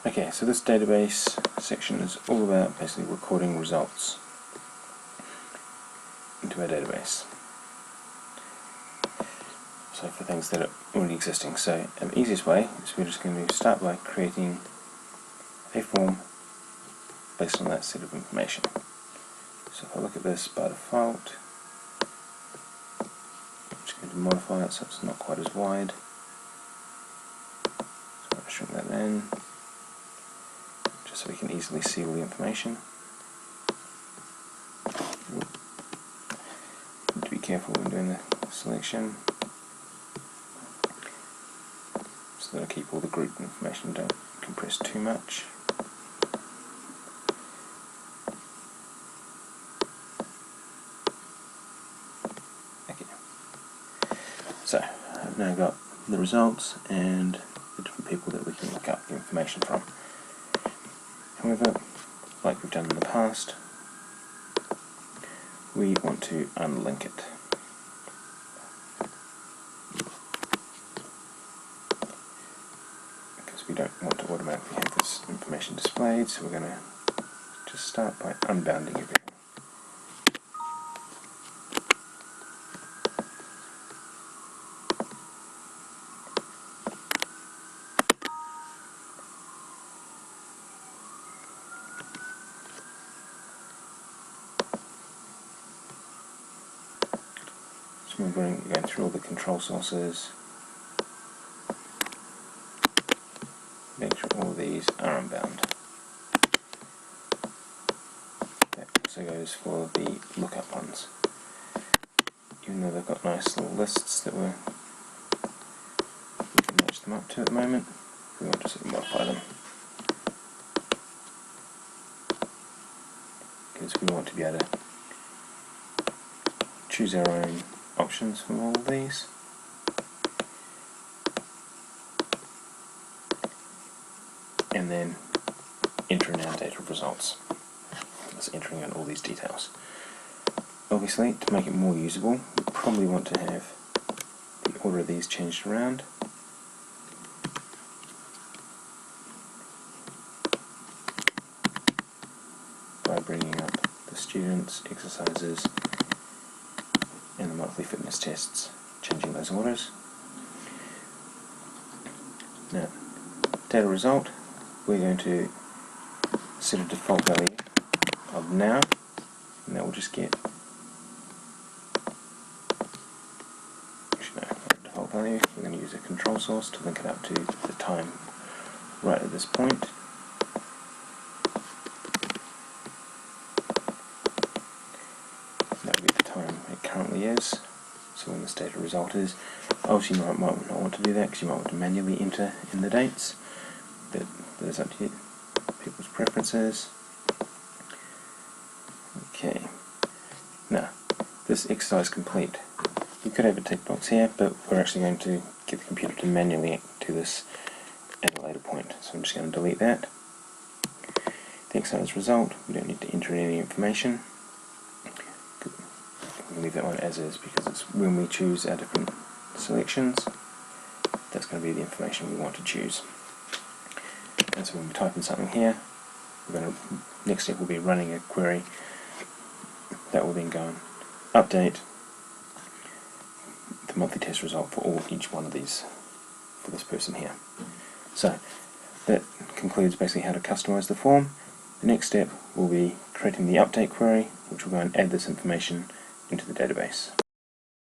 Okay, so this database section is all about basically recording results into our database. So for things that are already existing. So the easiest way is we're just going to start by creating a form based on that set of information. So if I look at this by default, I'm just going to modify it so it's not quite as wide. So I'll shrink that in, just so we can easily see all the information. Need to be careful when doing the selection, so that I keep all the group information, don't compress too much. Okay. So I've now got the results and the different people that we can look up the information from. However, like we've done in the past, we want to unlink it. Because we don't want to automatically have this information displayed, so we're going to just start by unbounding everything. So we're going through all the control sources, make sure all of these are unbound. That also goes for the lookup ones. Even though they've got nice little lists that we can match them up to at the moment, we want to sort of modify them. Because we want to be able to choose our own options from all of these. And then enter in our data results. That's entering in all these details. Obviously, to make it more usable, we probably want to have the order of these changed around. By bringing up the students, exercises, and the monthly fitness tests, changing those orders. Now, data result, we're going to set a default value of now, and that will just get default value. We're going to use a control source to link it up to the time right at this point. That will be the time it currently is, so when this data result is. Obviously you might not want to do that because you might want to manually enter in the dates, but that is up to you, people's preferences. Okay, now this exercise complete. You could have a tick box here, but we're actually going to get the computer to manually do this at a later point, so I'm just going to delete that. The exercise result, we don't need to enter in any information. We'll leave that one as is because it's when we choose our different selections, that's going to be the information we want to choose. And so when we type in something here, next step will be running a query that will then go and update the monthly test result for each one of these for this person here. So that concludes basically how to customize the form. The next step will be creating the update query, which will go and add this information into the database.